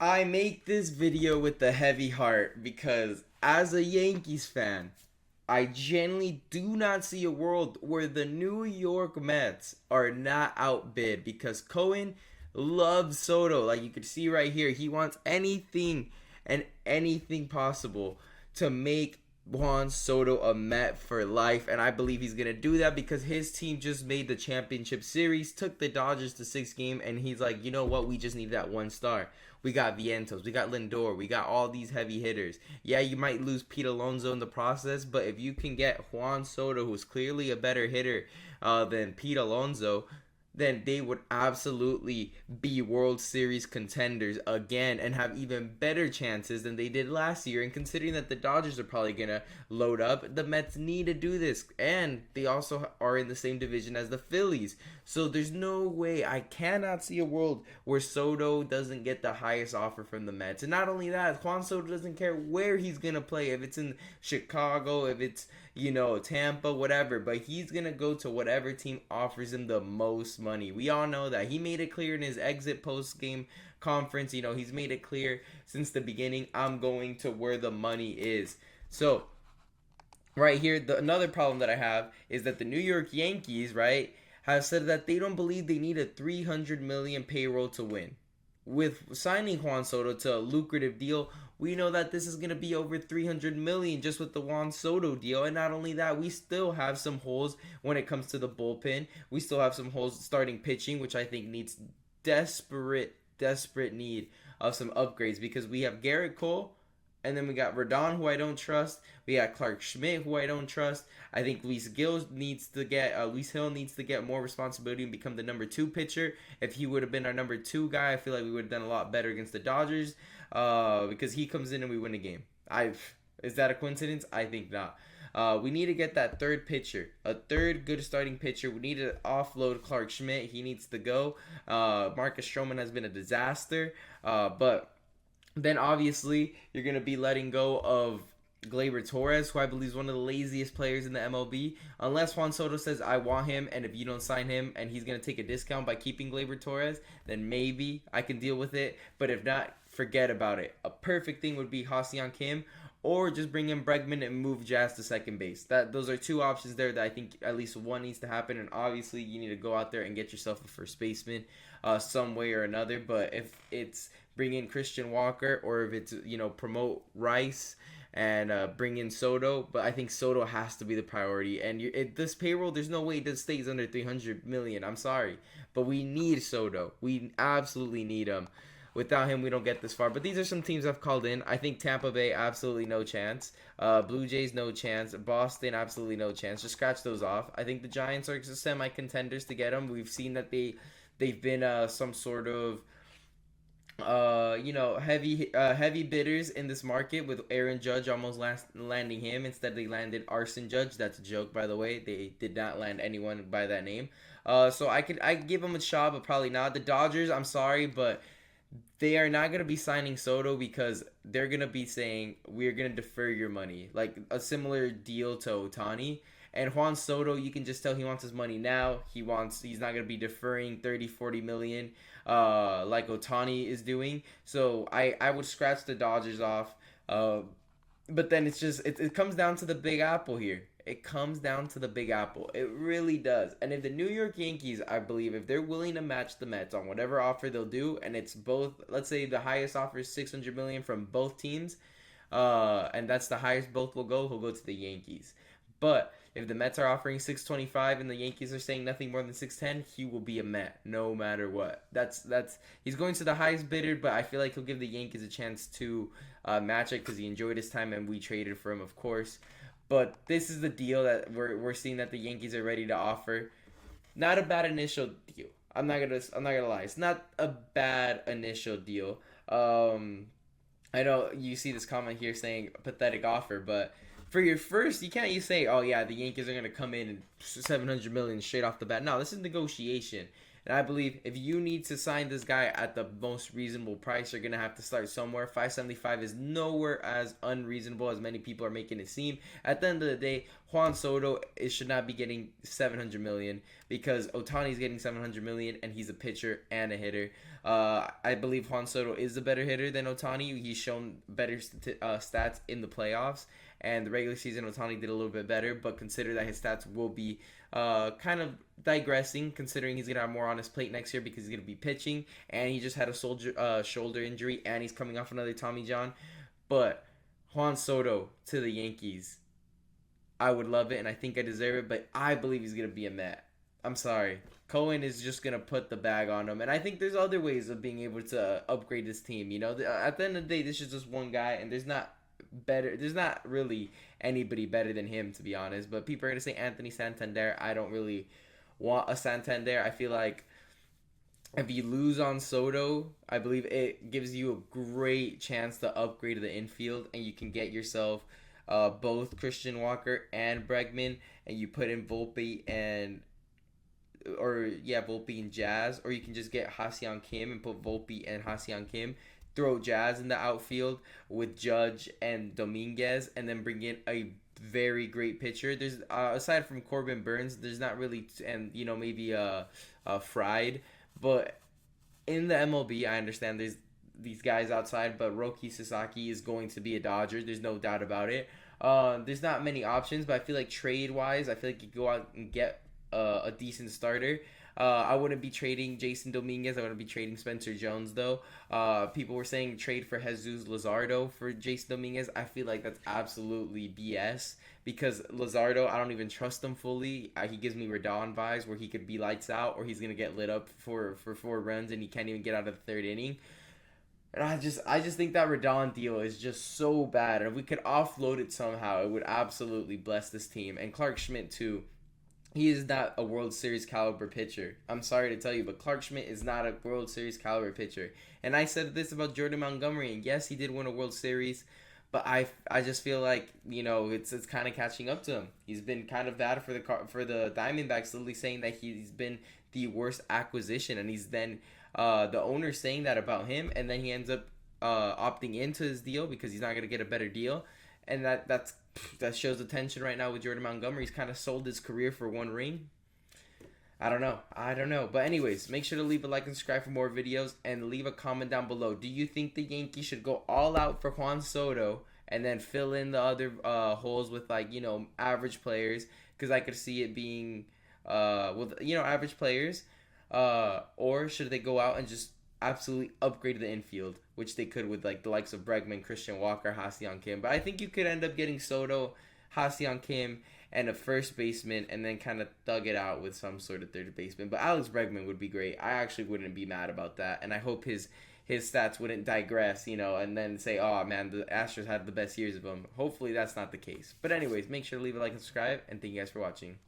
I make this video with a heavy heart because as a Yankees fan, I genuinely do not see a world where the New York Mets are not outbid because Cohen loves Soto. Like you can see right here, he wants anything and anything possible to make Juan Soto a Met for life, and I believe he's gonna do that because his team just made the championship series, took the Dodgers to 6 games, and he's like, you know what? We just need that one star. We got Vientos, we got Lindor, we got all these heavy hitters. Yeah, you might lose Pete Alonso in the process, but if you can get Juan Soto, who's clearly a better hitter than Pete Alonso, then they would absolutely be World Series contenders again and have even better chances than they did last year. And considering that the Dodgers are probably going to load up, the Mets need to do this. And they also are in the same division as the Phillies. So there's no way, I cannot see a world where Soto doesn't get the highest offer from the Mets. And not only that, Juan Soto doesn't care where he's going to play. If it's in Chicago, if it's, Tampa, whatever. But he's going to go to whatever team offers him the most money. We all know that. He made it clear in his exit post game conference. He's made it clear since the beginning, I'm going to where the money is. So, right here, another problem that I have is that the New York Yankees, right, have said that they don't believe they need a 300 million payroll to win. With signing Juan Soto to a lucrative deal, we know that this is going to be over 300 million just with the Juan Soto deal. And not only that, we still have some holes when it comes to the bullpen. We still have some holes starting pitching, which I think needs desperate need of some upgrades because we have Garrett Cole, and then we got Rodon, who I don't trust. We got Clark Schmidt, who I don't trust. I think Luis Hill needs to get more responsibility and become the number 2 pitcher. If he would have been our number 2 guy, I feel like we would have done a lot better against the Dodgers. Because he comes in and we win a game. Is that a coincidence? I think not. We need to get that third pitcher, a third good starting pitcher. We need to offload Clark Schmidt. He needs to go. Marcus Stroman has been a disaster. But then obviously you're going to be letting go of Gleyber Torres, who I believe is one of the laziest players in the MLB. Unless Juan Soto says, I want him, and if you don't sign him and he's going to take a discount by keeping Gleyber Torres, then maybe I can deal with it. But if not, forget about it. A perfect thing would be Ha-Seong Kim, or just bring in Bregman and move Jazz to second base. Those are 2 options there that I think at least one needs to happen. And obviously, you need to go out there and get yourself a first baseman some way or another. But if it's bring in Christian Walker, or if it's, promote Rice and bring in Soto, but I think Soto has to be the priority. And this payroll, there's no way this stays under 300 million. I'm sorry, but we need Soto. We absolutely need him. Without him, we don't get this far. But these are some teams I've called in. I think Tampa Bay, absolutely no chance. Blue Jays, no chance. Boston, absolutely no chance. Just scratch those off. I think the Giants are semi-contenders to get them. We've seen that they've been some sort of heavy bidders in this market, with Aaron Judge almost landing him. Instead, they landed Arson Judge. That's a joke, by the way. They did not land anyone by that name. So I give them a shot, but probably not. The Dodgers, I'm sorry, but they are not going to be signing Soto because they're going to be saying, we're going to defer your money. Like a similar deal to Ohtani. And Juan Soto, you can just tell he wants his money now. He's not going to be deferring 30, 40 million like Ohtani is doing. So I would scratch the Dodgers off. But then it comes down to the Big Apple here. It comes down to the Big Apple. It really does. And if the New York Yankees, I believe, if they're willing to match the Mets on whatever offer they'll do, and it's both, let's say the highest offer is 600 million from both teams, and that's the highest both will go, he'll go to the Yankees. But if the Mets are offering 625 and the Yankees are saying nothing more than 610, he will be a Met no matter what. He's going to the highest bidder, but I feel like he'll give the Yankees a chance to match it because he enjoyed his time and we traded for him, of course. But this is the deal that we're seeing that the Yankees are ready to offer. Not a bad initial deal. I'm not gonna lie. It's not a bad initial deal. I know you see this comment here saying pathetic offer, but for your first, you say, oh yeah, the Yankees are gonna come in and 700 million straight off the bat. No, this is negotiation. And I believe if you need to sign this guy at the most reasonable price, you're going to have to start somewhere. 575 is nowhere as unreasonable as many people are making it seem. At the end of the day, Juan Soto should not be getting 700 million because Otani's getting 700 million and he's a pitcher and a hitter. I believe Juan Soto is a better hitter than Otani. He's shown better stats in the playoffs, and the regular season Otani did a little bit better, but consider that his stats will be kind of digressing considering he's going to have more on his plate next year because he's going to be pitching, and he just had a shoulder injury, and he's coming off another Tommy John. But Juan Soto to the Yankees, I would love it, and I think I deserve it, but I believe he's going to be a Met. I'm sorry. Cohen is just going to put the bag on him, and I think there's other ways of being able to upgrade this team. You know, at the end of the day, this is just one guy, and there's not really anybody better than him, to be honest. But people are going to say Anthony Santander. I don't really want a Santander. I feel like if you lose on Soto, I believe it gives you a great chance to upgrade the infield, and you can get yourself both Christian Walker and Bregman, and you put in Volpe and Volpe and Jazz, or you can just get Ha-Seong Kim and put Volpe and Ha-Seong Kim, throw Jazz in the outfield with Judge and Dominguez, and then bring in a very great pitcher. There's aside from Corbin Burns, there's not really, and maybe Fried, but in the MLB, I understand there's these guys outside, but Roki Sasaki is going to be a Dodger. There's no doubt about it. There's not many options, but I feel like trade wise, I feel like you go out and get a decent starter. I wouldn't be trading Jason Dominguez. I wouldn't be trading Spencer Jones, though. People were saying trade for Jesus Luzardo for Jason Dominguez. I feel like that's absolutely BS because Luzardo, I don't even trust him fully. He gives me Rodon vibes where he could be lights out or he's going to get lit up for 4 runs and he can't even get out of the 3rd inning. And I just think that Rodon deal is just so bad. And if we could offload it somehow, it would absolutely bless this team. And Clark Schmidt, too. He is not a World Series caliber pitcher. I'm sorry to tell you, but Clark Schmidt is not a World Series caliber pitcher. And I said this about Jordan Montgomery, and yes, he did win a World Series, but I just feel like it's kind of catching up to him. He's been kind of bad for the Diamondbacks, literally saying that he's been the worst acquisition, and he's then the owner saying that about him, and then he ends up opting into his deal because he's not going to get a better deal, and that shows the tension right now with Jordan Montgomery. He's kind of sold his career for 1 ring. I don't know. But anyways, make sure to leave a like and subscribe for more videos, and leave a comment down below. Do you think the Yankees should go all out for Juan Soto and then fill in the other holes with average players? Because I could see it being average players. Or should they go out and just absolutely upgrade the infield, which they could with the likes of Bregman, Christian Walker, Ha-Seong Kim. But I think you could end up getting Soto, Ha-Seong Kim, and a first baseman, and then kind of thug it out with some sort of third baseman. But Alex Bregman would be great. I actually wouldn't be mad about that, and I hope his stats wouldn't digress, and then say, oh man, the Astros had the best years of him. Hopefully that's not the case. But anyways, make sure to leave a like and subscribe, and thank you guys for watching.